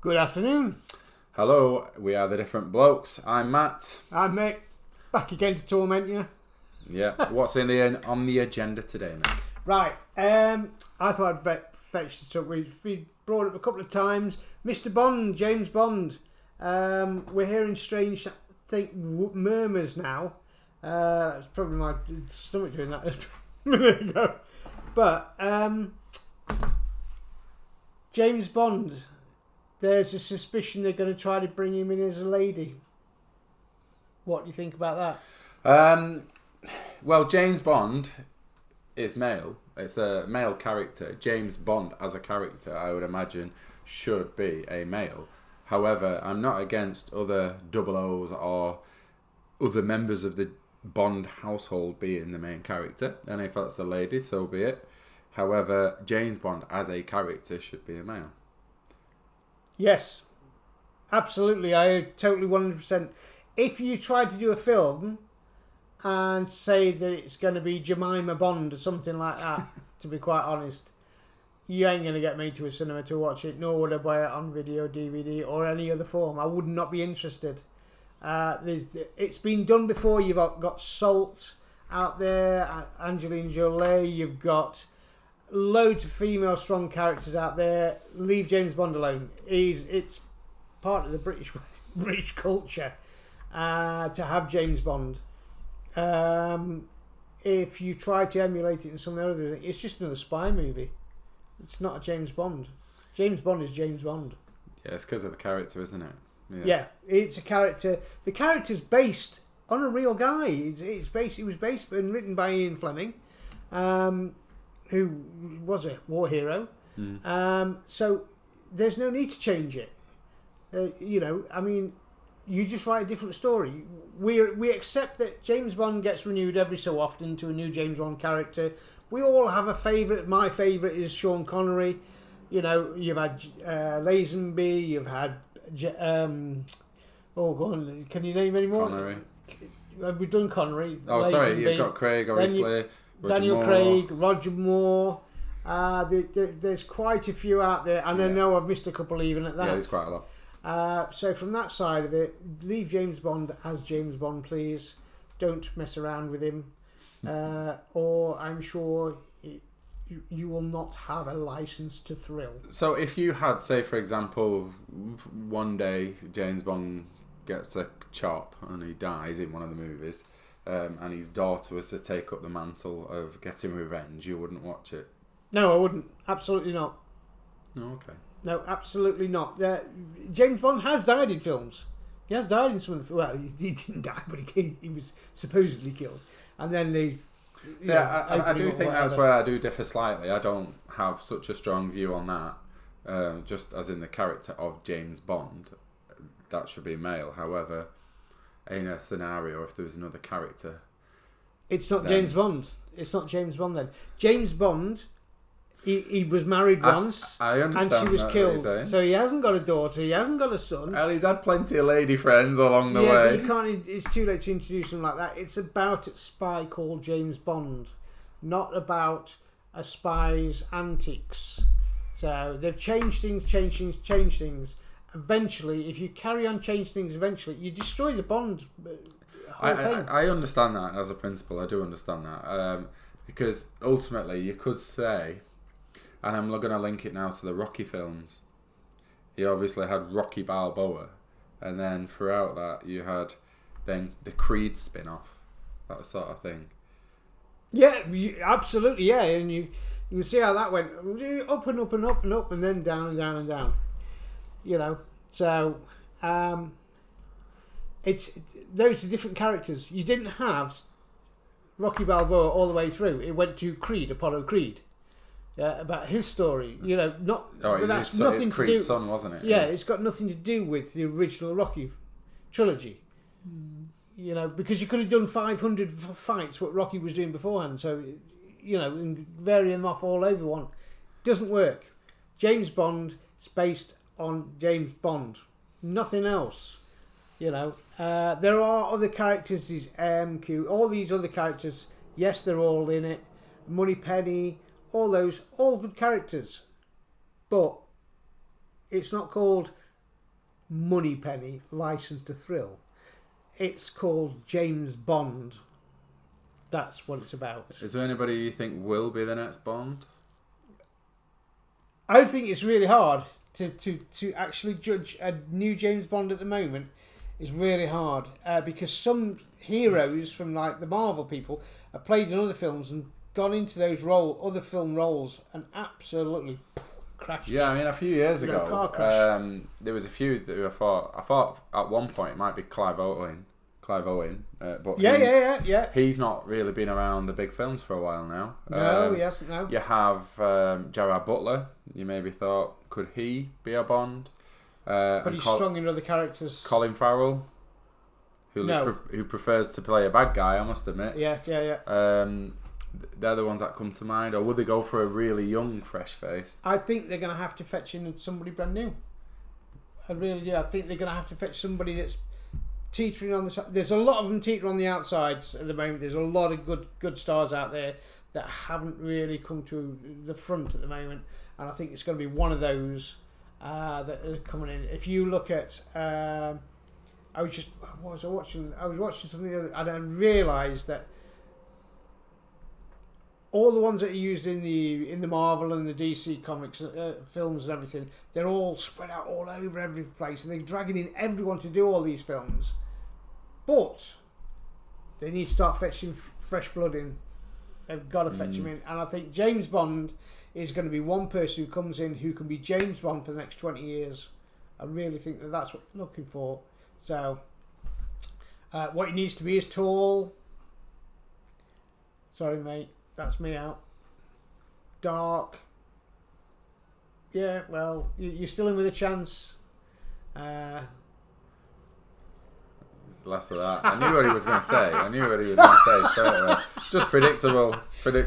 Good afternoon. Hello, we are the Different Blokes. I'm Matt. I'm Mick. Back again to torment you. Yeah. What's on the agenda today, Mick? Right. I thought I'd fetch this up. We've brought it up a couple of times. Mr. Bond, James Bond. We're hearing strange murmurs now. It's probably my stomach doing that a minute ago. But James Bond, there's a suspicion they're going to try to bring him in as a lady. What do you think about that? Well, James Bond is male. It's a male character. James Bond as a character, I would imagine, should be a male. However, I'm not against other 00s or other members of the Bond household being the main character. And if that's a lady, so be it. However, James Bond as a character should be a male. Yes, absolutely. I totally 100%. If you try to do a film and say that it's going to be Jemima Bond or something like that, to be quite honest, you ain't going to get me to a cinema to watch it, nor would I buy it on video, DVD, or any other form. I would not be interested. It's been done before. You've got Salt out there, Angelina Jolie, you've got loads of female strong characters out there. Leave James Bond alone. It's part of the British culture to have James Bond. If you try to emulate it in some other thing, it's just another spy movie. It's not a James Bond. James Bond is James Bond. Yeah, it's because of the character, isn't it? Yeah, it's a character. The character's based on a real guy. It was based and written by Ian Fleming, who was a war hero. So there's no need to change it. You just write a different story. We accept that James Bond gets renewed every so often to a new James Bond character. We all have a favourite. My favourite is Sean Connery. You know, you've had Lazenby, you've had go on, can you name any more? Connery. We've done Connery. Oh, Lazenby. sorry, you've got Craig, obviously. Daniel Craig, Roger Moore. There's quite a few out there, and I know I've missed a couple even at that. Yeah, there's quite a lot. So from that side of it, leave James Bond as James Bond, please. Don't mess around with him, or I'm sure you will not have a license to thrill. So if you had, say, for example, one day James Bond gets a chop and he dies in one of the movies, and his daughter was to take up the mantle of getting revenge, you wouldn't watch it? No, I wouldn't. Absolutely not. Oh, okay. No, absolutely not. James Bond has died in films. He has died in some. Well, he didn't die, but he was supposedly killed. And then they. So I do think that's where I do differ slightly. I don't have such a strong view on that. Just as in the character of James Bond, that should be male. However, in a scenario, if there was another character, it's not James Bond. It's not James Bond then. James Bond. He was married once, I understand, and she was killed. So he hasn't got a daughter. He hasn't got a son. Well, he's had plenty of lady friends along the way. Yeah, but you can't. It's too late to introduce him like that. It's about a spy called James Bond, not about a spy's antics. So they've changed things. Eventually, if you carry on changing things, eventually you destroy the Bond whole thing. I understand that as a principle. I do understand that because ultimately you could say. And I'm going to link it now to the Rocky films. You obviously had Rocky Balboa. And then throughout that, you had then the Creed spin-off. That sort of thing. Yeah, absolutely, yeah. And you can see how that went. Up and up and up and up and then down and down and down. You know, so those are different characters. You didn't have Rocky Balboa all the way through. It went to Creed, Apollo Creed. About his story, not. Oh, but that's his nothing to Creed's do. son, wasn't it? Yeah, it's got nothing to do with the original Rocky trilogy. Because you could have done 500 fights what Rocky was doing beforehand. So, and vary them off all over one doesn't work. James Bond is based on James Bond, nothing else. There are other characters. These MQ, all these other characters. Yes, they're all in it. Moneypenny. All good characters. But it's not called Moneypenny, License to Thrill. It's called James Bond. That's what it's about. Is there anybody you think will be the next Bond? I think it's really hard to actually judge a new James Bond at the moment. Is really hard because some heroes from like the Marvel people have played in other films and gone into those other film roles and absolutely crashed. Yeah, I mean, a few years ago, car crash. there was a few that I thought at one point it might be Clive Owen, but Yeah. he's not really been around the big films for a while now. No, he hasn't. No. You have Gerard Butler. You maybe thought, could he be a Bond? But he's strong in other characters. Colin Farrell, who prefers to play a bad guy, I must admit. Yes, yeah. They're the ones that come to mind. Or would they go for a really young, fresh face? I think they're going to have to fetch in somebody brand new. I really do. I think they're going to have to fetch somebody that's teetering on the side. There's a lot of them teetering on the outsides at the moment. There's a lot of good stars out there that haven't really come to the front at the moment. And I think it's going to be one of those that is coming in. If you look at, I was watching something the other, and I realised that all the ones that are used in the Marvel and the DC comics films and everything, they're all spread out all over every place, and they're dragging in everyone to do all these films. But they need to start fetching fresh blood in. They've got to fetch him in, and I think James Bond is going to be one person who comes in who can be James Bond for the next 20 years. I really think that's what I'm looking for. So, what he needs to be is tall. Sorry, mate. That's me out. Dark. Yeah, well, you're still in with a chance. Less of that. I knew what he was going to say. Straight away. Just predictable.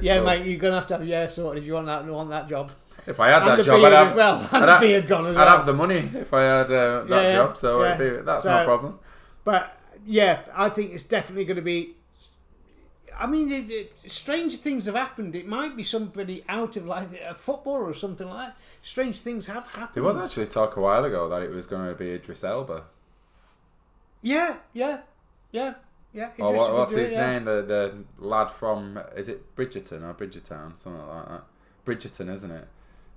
Yeah, mate, you're going to have sorted if you want that job. If I had and that job, the beard gone as well. I'd have the money if I had that job, so that's no problem. But yeah, I think it's definitely going to be. I mean, strange things have happened. It might be somebody out of like a footballer or something like that. Strange things have happened. There was actually talk a while ago that it was going to be Idris Elba. Yeah. Or what's his name? The lad from, is it Bridgerton or Bridgertown? Something like that. Bridgerton, isn't it?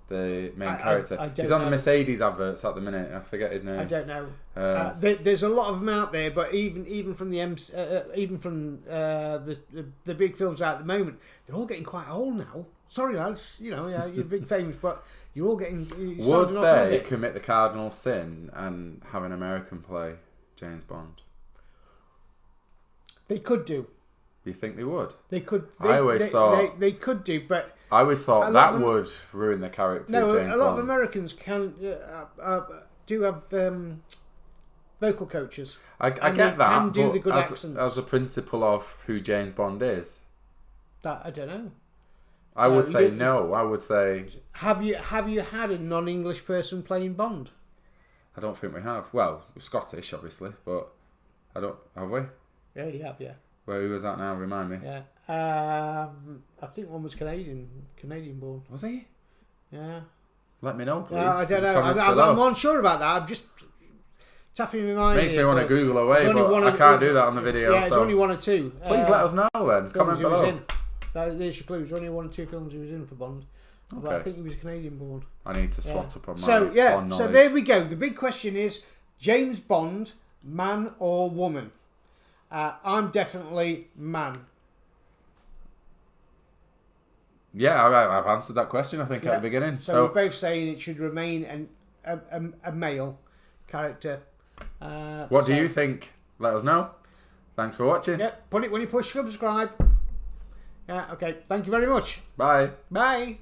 The main character. He's on the Mercedes adverts at the minute. I forget his name. I don't know. There's a lot of them out there, but even from the the big films out at the moment, they're all getting quite old now. Sorry, lads. You're big famous, but you're all getting. Would they commit the cardinal sin and have an American play James Bond? They could do. You think they would? They could. I always thought they could do, but I always thought that would ruin the character. No, of James a lot Bond. of Americans do have vocal coaches. I get that. Can do the good accents. As a principle of who James Bond is, that I don't know. I would say no. I would say. Have you had a non-English person playing Bond? I don't think we have. Well, we're Scottish, obviously, but I don't. Have we? Yeah, you have. Yeah. Well, who was that now? Remind me. Yeah. I think one was Canadian born. Was he? Yeah. Let me know, please. I don't know. I'm unsure about that. I'm just tapping my mind. Makes me want to Google away, but I can't do that on the video. Yeah, it's only one or two. Please let us know then. Comment below. There's your clues. Only 1 or 2 films he was in for Bond. Okay. But I think he was Canadian born. I need to swat up on my Bond knowledge. So there we go. The big question is, James Bond, man or woman? I'm definitely man. Yeah, I've answered that question, I think, at the beginning. So we're both saying it should remain a male character. What do you think? Let us know. Thanks for watching. Yeah, put it when you push subscribe. Yeah, okay. Thank you very much. Bye. Bye.